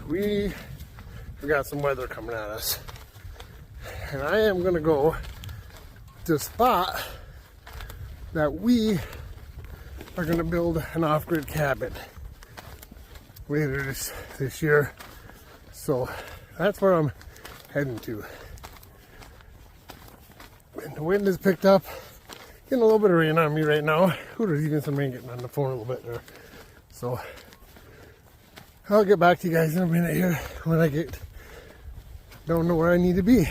we've got some weather coming at us. And I am gonna go to a spot that we are gonna build an off-grid cabin later this year. So that's where I'm heading to. And the wind has picked up. Getting a little bit of rain on me right now. Ooh, there's even some rain getting on the phone a little bit there. So I'll get back to you guys in a minute here when I don't know where I need to be.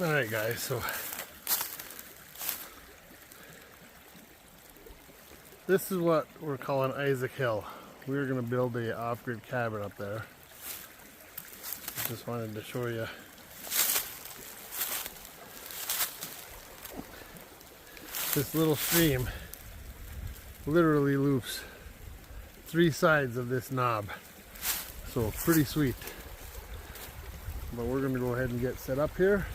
Alright guys, so this is what we're calling Isaac Hill. We're going to build a off-grid cabin up there. Just wanted to show you. This little stream literally loops 3 sides of this knob. So pretty sweet. But we're going to go ahead and get set up here.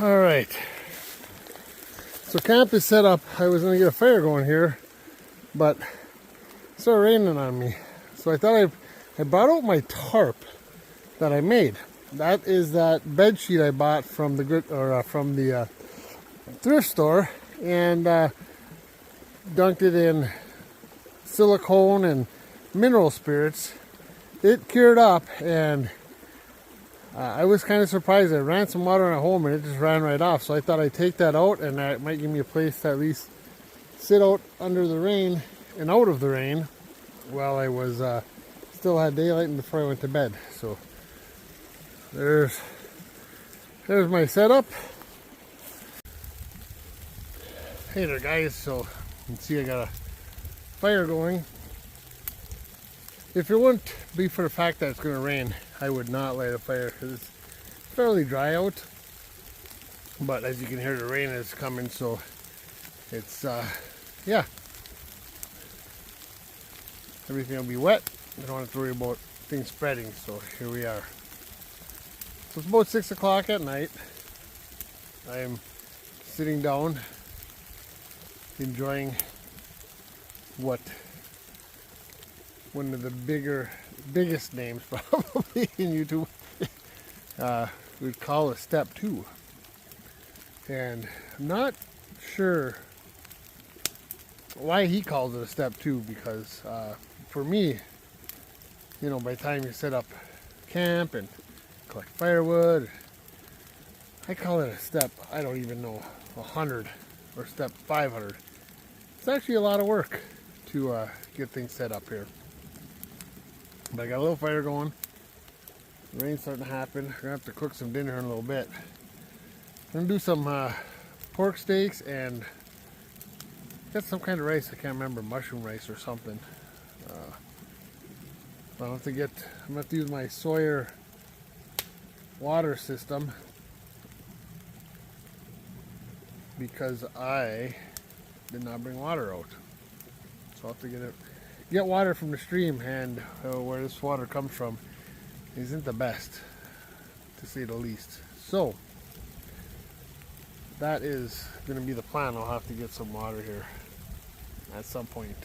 All right. So camp is set up. I was going to get a fire going here, but it started raining on me. So I thought I brought out my tarp that I made. That is that bed sheet I bought from the thrift store, and dunked it in silicone and mineral spirits. It cured up, and I was kind of surprised. I ran some water on at home and it just ran right off. So I thought I'd take that out, and that might give me a place to at least sit out under the rain and out of the rain while I was still had daylight and before I went to bed. So there's my setup. Hey there guys, so you can see I got a fire going. If it wouldn't be for the fact that it's going to rain, I would not light a fire because it's fairly dry out. But as you can hear, the rain is coming, so it's, yeah. Everything will be wet. I don't have to worry about things spreading, so here we are. So it's about 6 o'clock at night. I am sitting down, enjoying what one of the biggest names probably in YouTube we'd call a step 2. And I'm not sure why he calls it a step 2, because for me, you know, by the time you set up camp and collect firewood, I call it a step, I don't even know, 100 or step 500. It's actually a lot of work to get things set up here. But I got a little fire going. The rain's starting to happen. I'm gonna have to cook some dinner in a little bit. I'm gonna do some pork steaks and got some kind of rice. I can't remember, mushroom rice or something. I'm gonna have to use my Sawyer water system because I did not bring water out. So I'll have to get water from the stream, and where this water comes from isn't the best, to say the least. So that is going to be the plan. I'll have to get some water here at some point.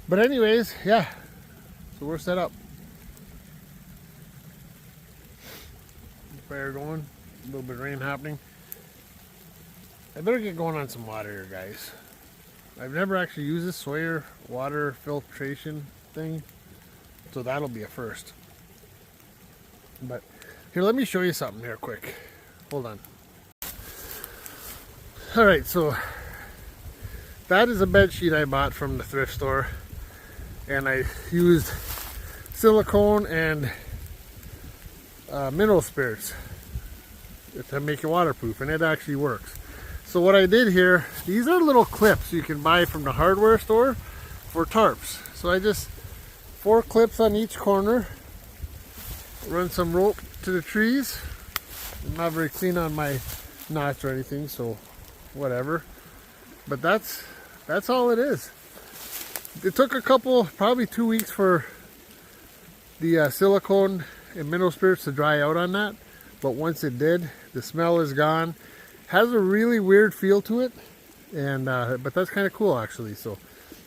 But anyways, yeah, so we're set up. Fire going, a little bit of rain happening. I better get going on some water here, guys. I've never actually used this Sawyer water filtration thing, so that'll be a first. But here, let me show you something here quick. Hold on. Alright, so that is a bed sheet I bought from the thrift store, and I used silicone and mineral spirits to make it waterproof, and it actually works. So what I did here, these are little clips you can buy from the hardware store for tarps. So I just 4 clips on each corner, run some rope to the trees. I'm not very clean on my knots or anything, so whatever. But that's all it is. It took a couple, probably 2 weeks for the silicone and mineral spirits to dry out on that. But once it did, the smell is gone. Has a really weird feel to it, and but that's kind of cool actually. So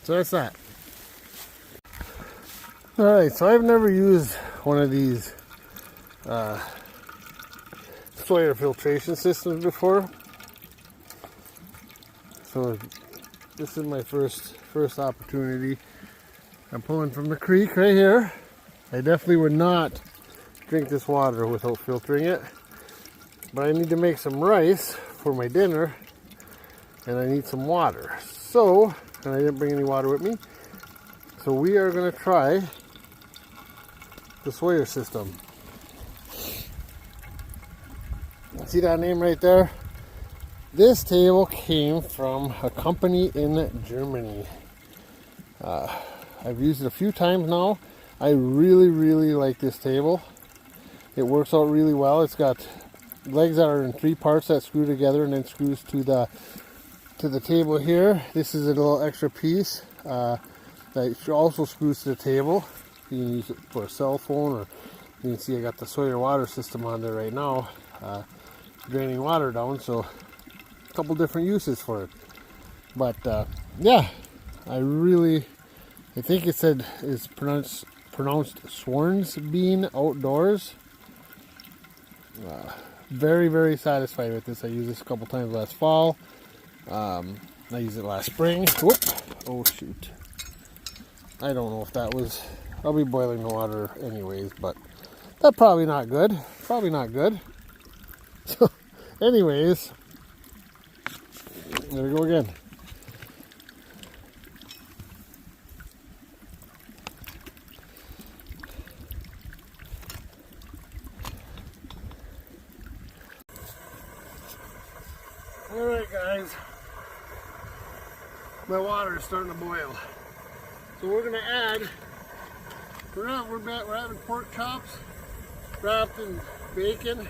that's that. All right, so I've never used one of these Sawyer filtration systems before, so this is my first opportunity. I'm pulling from the creek right here. I definitely would not drink this water without filtering it, but I need to make some rice for my dinner, and I need some water. So, and I didn't bring any water with me, so we are going to try the Sawyer system. See that name right there? This table came from a company in Germany. I've used it a few times now. I really like this table. It works out really well. It's got legs that are in 3 parts that screw together and then screws to the table here. This is a little extra piece that also screws to the table. You can use it for a cell phone or You can see I got the Sawyer water system on there right now, draining water down, so a couple different uses for it. But yeah, I think it said it's pronounced Swarns Bean Outdoors. Very, very satisfied with this. I used this a couple times last fall. I used it last spring. Whoop! Oh shoot! I don't know if that was. I'll be boiling the water anyways, but that's probably not good. Probably not good. So, anyways, there we go again. Alright guys, my water is starting to boil. So we're going to add, we're having pork chops wrapped in bacon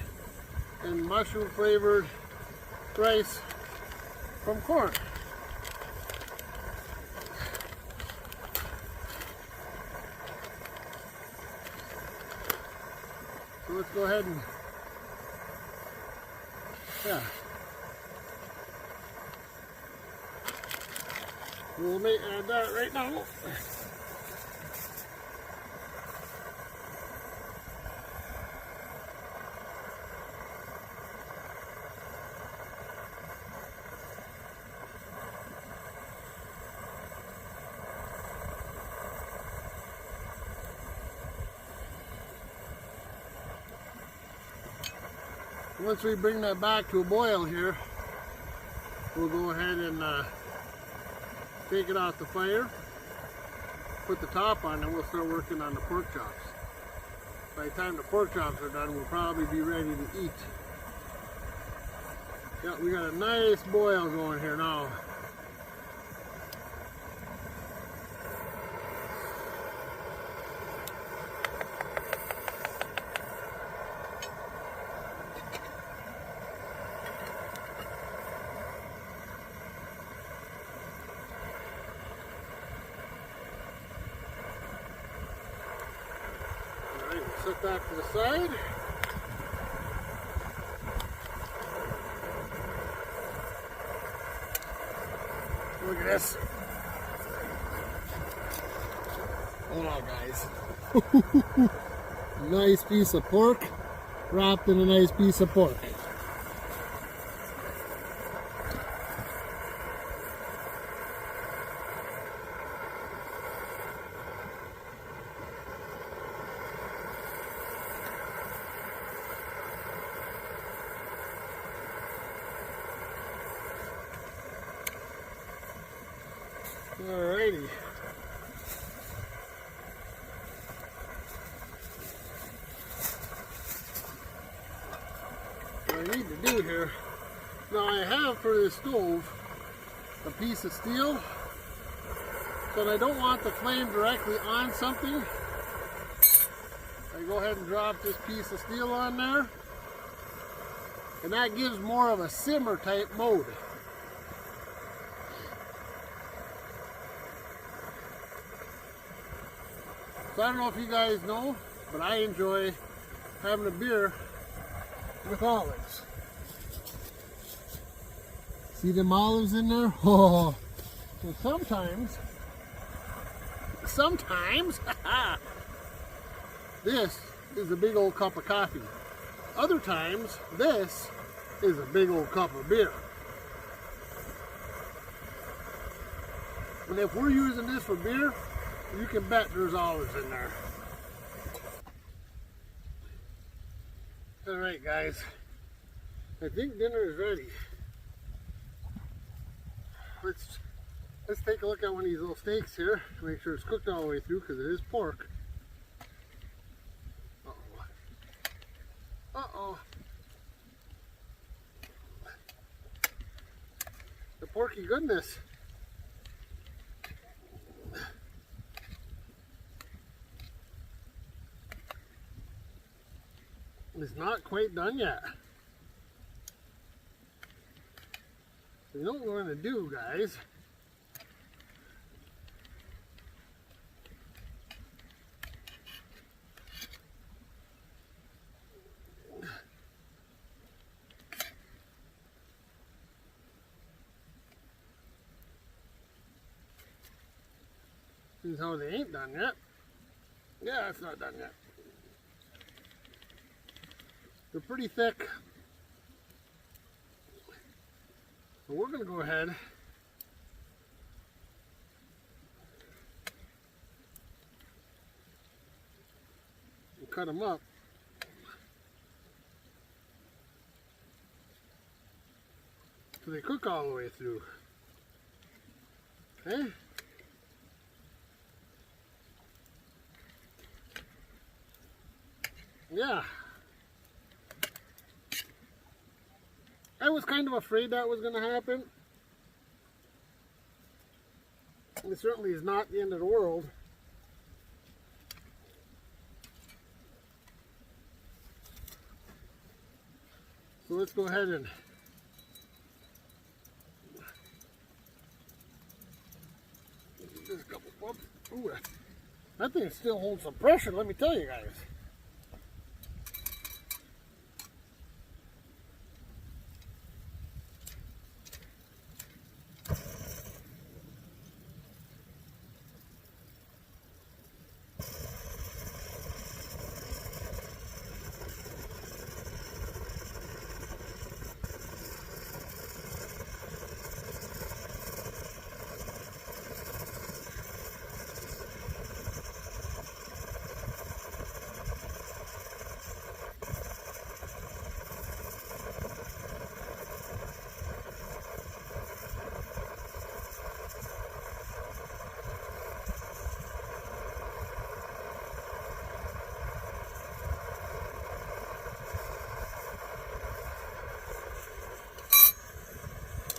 and mushroom flavored rice from corn. So let's go ahead and, yeah. We'll add that right now. Once we bring that back to a boil here, we'll go ahead and take it off the fire, put the top on, and we'll start working on the pork chops. By the time the pork chops are done, we'll probably be ready to eat. Yeah, we got a nice boil going here now. Set that to the side. Look at this. Hold on, guys. Nice piece of pork wrapped in a nice piece of pork. Alrighty. What I need to do here, now I have for this stove a piece of steel, but I don't want the flame directly on something. I go ahead and drop this piece of steel on there, and that gives more of a simmer type mode. So I don't know if you guys know, but I enjoy having a beer with olives. See them olives in there? Oh, so sometimes, this is a big old cup of coffee. Other times, this is a big old cup of beer. And if we're using this for beer, you can bet there's olives in there. Alright guys, I think dinner is ready. Let's take a look at one of these little steaks here to make sure it's cooked all the way through, because it is pork. Uh-oh. Uh-oh. The porky goodness. It's not quite done yet. So you know what we're going to do, guys? See how they ain't done yet. Yeah, it's not done yet. They're pretty thick. So we're gonna go ahead and cut them up. So they cook all the way through. Okay? Yeah. I was kind of afraid that was going to happen. It certainly is not the end of the world. So let's go ahead and just a couple bumps. Ooh, that thing still holds some pressure, let me tell you guys.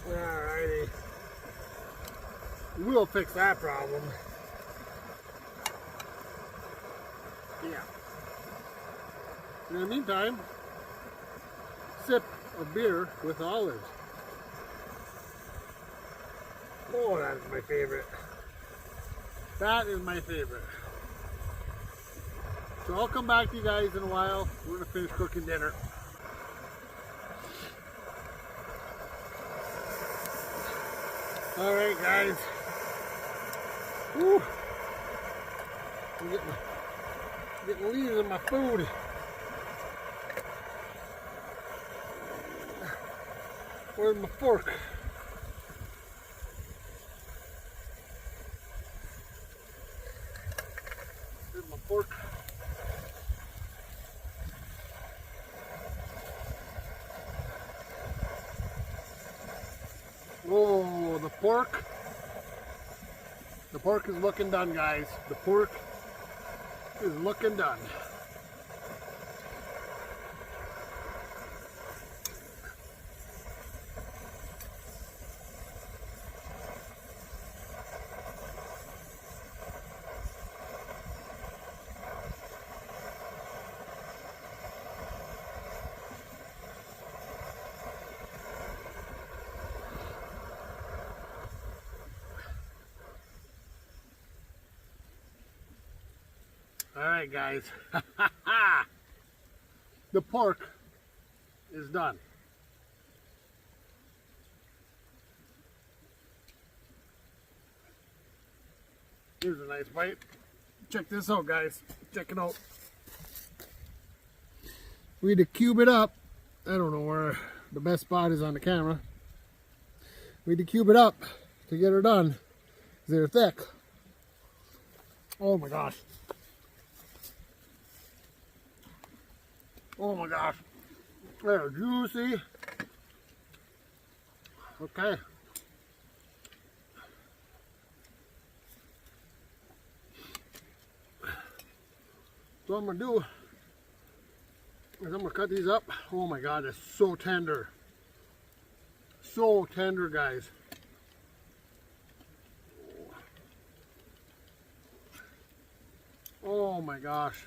Alrighty. We'll fix that problem. Yeah. In the meantime, sip a beer with olives. Oh, that is my favorite. That is my favorite. So I'll come back to you guys in a while. We're going to finish cooking dinner. Alright guys. Woo. I'm getting leaves in my food. Where's my fork? Here's my fork. Oh, the pork. The pork is looking done, guys. The pork is looking done. Alright guys, the pork is done. Here's a nice bite. Check this out guys, check it out. We had to cube it up. I don't know where the best spot is on the camera. We had to cube it up to get her done. They're thick. Oh my gosh. Oh my gosh, they're juicy. Okay. So what I'm gonna do is I'm gonna cut these up. Oh my God, it's so tender. So tender, guys. Oh my gosh.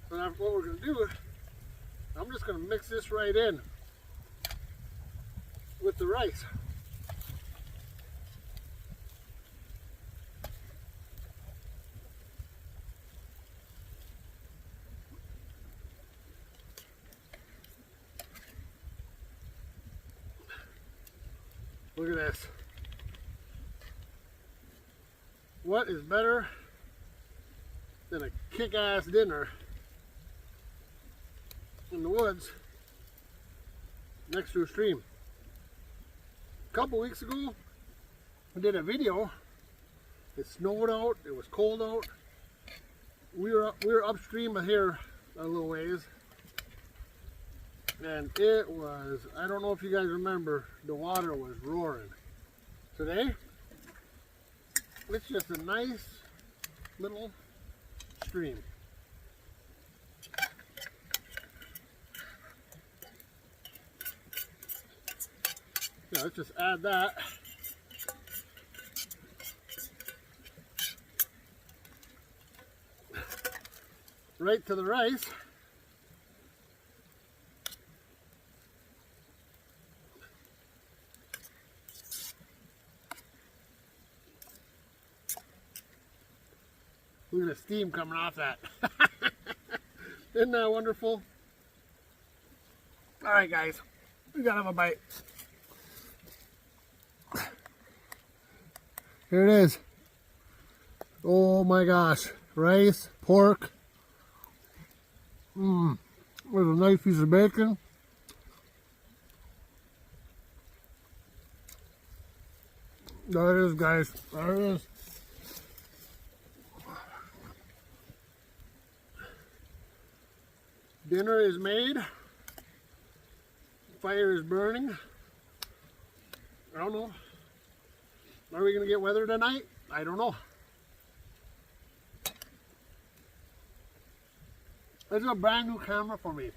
So now what we're going to do, I'm just going to mix this right in with the rice. Look at this. What is better than a kick-ass dinner in the woods next to a stream? A couple weeks ago, I did a video. It snowed out. It was cold out. We were upstream of here a little ways, and it was, I don't know if you guys remember, the water was roaring. Today, it's just a nice little stream. Yeah, let's just add that. Right to the rice. Look at the steam coming off that. Isn't that wonderful? All right, guys, we gotta have a bite. Here it is. Oh my gosh, rice, pork. With a nice piece of bacon. There it is, guys. There it is. Dinner is made. Fire is burning. I don't know. Are we going to get weather tonight? I don't know. This is a brand new camera for me.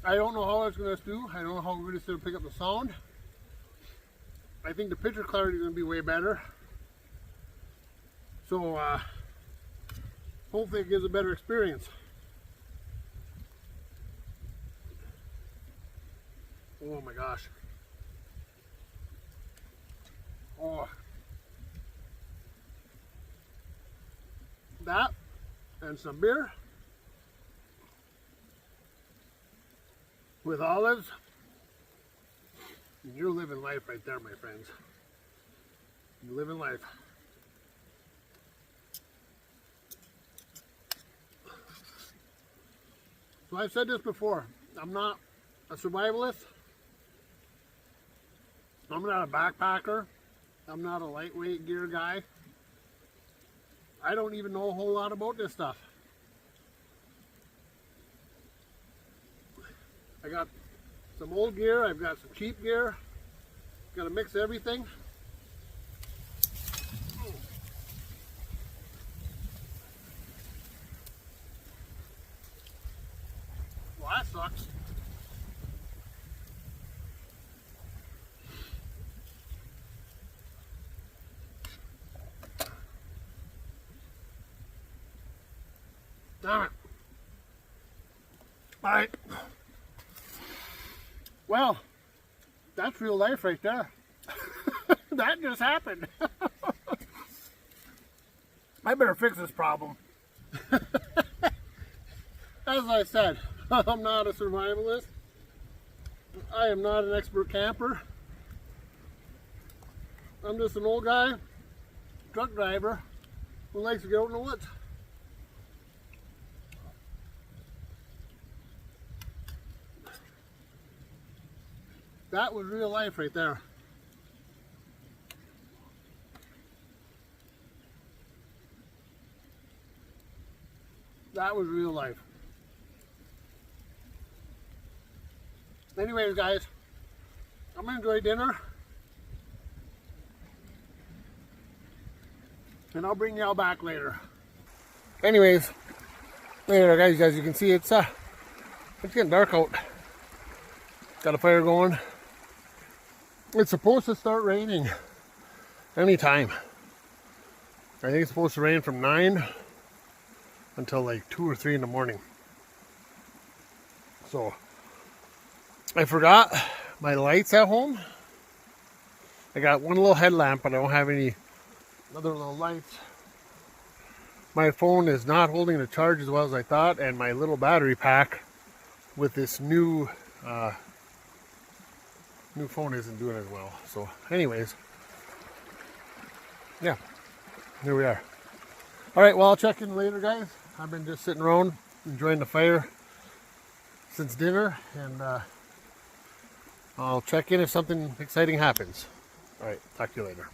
I don't know how it's going to do. I don't know how good it's going to pick up the sound. I think the picture clarity is going to be way better. So, hopefully it gives a better experience. Oh my gosh. Oh. That and some beer with olives. You're living life right there, my friends. You're living life. So I've said this before, I'm not a survivalist. I'm not a backpacker. I'm not a lightweight gear guy. I don't even know a whole lot about this stuff. I got some old gear, I've got some cheap gear. Got to mix everything. Well, that sucks. Damn it. All right. Well, that's real life right there. That just happened. I better fix this problem. As I said, I'm not a survivalist. I am not an expert camper. I'm just an old guy, truck driver, who likes to get out in the woods. That was real life right there. That was real life. Anyways, guys, I'm gonna enjoy dinner. And I'll bring y'all back later. Anyways, later guys, as you can see, it's getting dark out. Got a fire going. It's supposed to start raining anytime. I think it's supposed to rain from 9 until like 2 or 3 in the morning. So I forgot my lights at home. I got one little headlamp, but I don't have any other little lights. My phone is not holding the charge as well as I thought, and my little battery pack with this new new phone isn't doing as well. So anyways, yeah, here we are. All right, well, I'll check in later, guys. I've been just sitting around enjoying the fire since dinner, and I'll check in if something exciting happens. All right, talk to you later.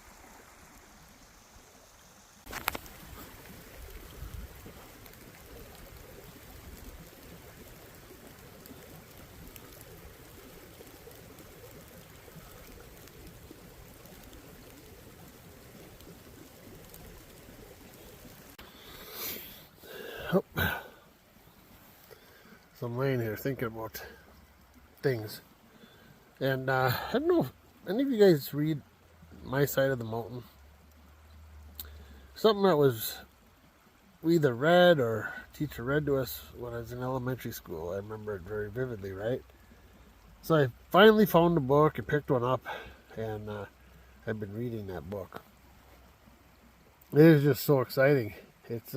Oh. So I'm laying here thinking about things, and I don't know if any of you guys read My Side of the Mountain. Something that was we either read or teacher read to us when I was in elementary school. I remember it very vividly, right? So I finally found the book and picked one up, and I've been reading that book. It is just so exciting. It's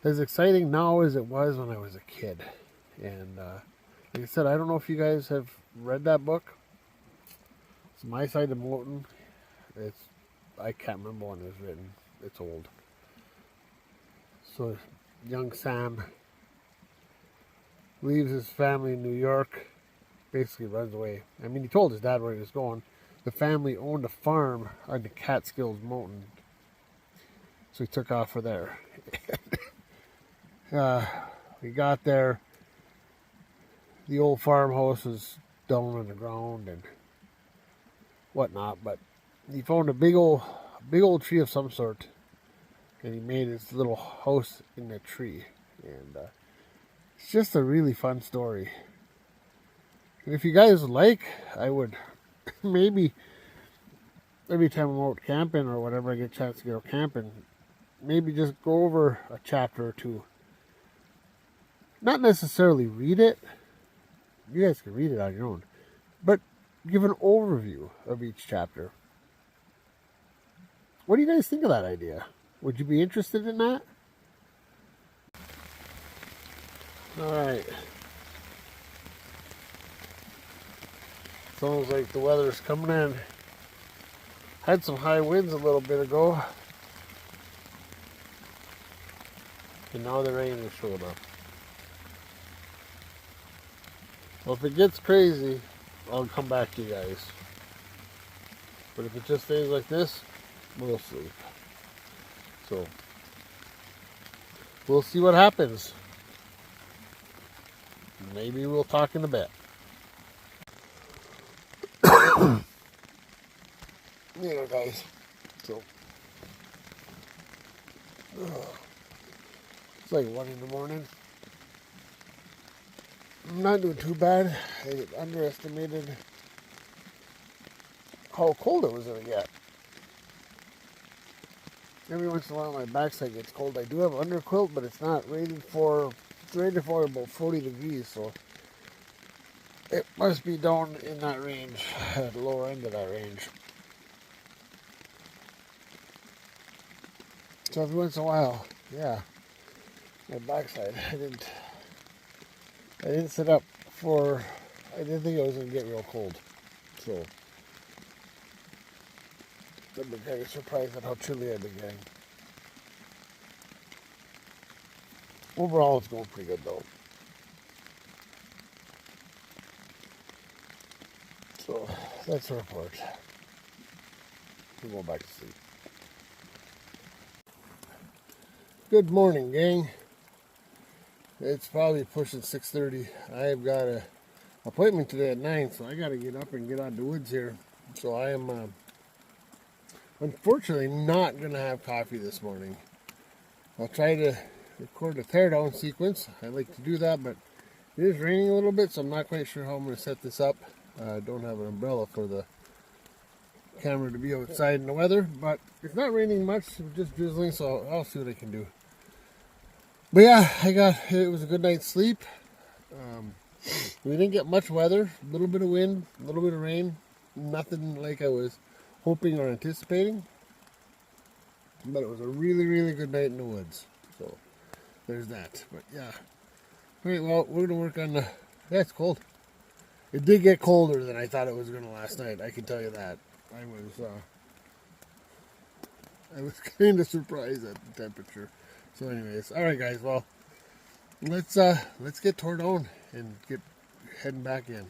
as exciting now as it was when I was a kid. And like I said, I don't know if you guys have read that book. It's My Side of the Mountain. I can't remember when it was written. It's old. So young Sam leaves his family in New York, basically runs away. I mean, he told his dad where he was going. The family owned a farm on the Catskills Mountain, so he took off for there. We got there. The old farmhouse was down on the ground and whatnot, but he found a big old tree of some sort, and he made his little house in the tree. And it's just a really fun story. And if you guys would like, I would maybe every time I'm out camping or whatever, I get a chance to go camping, maybe just go over a chapter or two. Not necessarily read it. You guys can read it on your own. But give an overview of each chapter. What do you guys think of that idea? Would you be interested in that? Alright. Sounds like the weather's coming in. Had some high winds a little bit ago. And now the rain is showing up. Well, if it gets crazy, I'll come back to you guys. But if it just stays like this, we'll sleep. So, we'll see what happens. Maybe we'll talk in a bit. You know, guys. So, it's like 1 in the morning. I'm not doing too bad. I underestimated how cold it was going to get. Every once in a while my backside gets cold. I do have an underquilt, but it's not rated for, it's rated for about 40 degrees, so it must be down in that range, at the lower end of that range. So every once in a while, yeah, my backside, I didn't sit up for, I didn't think I was going to get real cold. So, I've been kind of surprised at how chilly I've been getting. Overall, it's going pretty good though. So, that's the report. We'll go back to sleep. Good morning, gang. It's probably pushing 6:30. I've got an appointment today at 9, so I got to get up and get out the woods here. So I am unfortunately not going to have coffee this morning. I'll try to record a teardown sequence. I like to do that, but it is raining a little bit, so I'm not quite sure how I'm going to set this up. I don't have an umbrella for the camera to be outside in the weather, but it's not raining much, it's just drizzling, so I'll see what I can do. But yeah, it was a good night's sleep. We didn't get much weather, a little bit of wind, a little bit of rain, nothing like I was hoping or anticipating. But it was a really, really good night in the woods. So there's that. But yeah. Alright, well, we're going to work on the, yeah, it's cold. It did get colder than I thought it was going to last night. I can tell you that. I was kind of surprised at the temperature. So, anyways, all right, guys. Well, let's get tore down and get heading back in.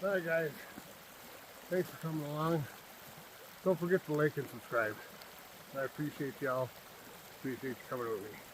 All right, guys. Thanks for coming along. Don't forget to like and subscribe. I appreciate y'all. Appreciate you coming with me.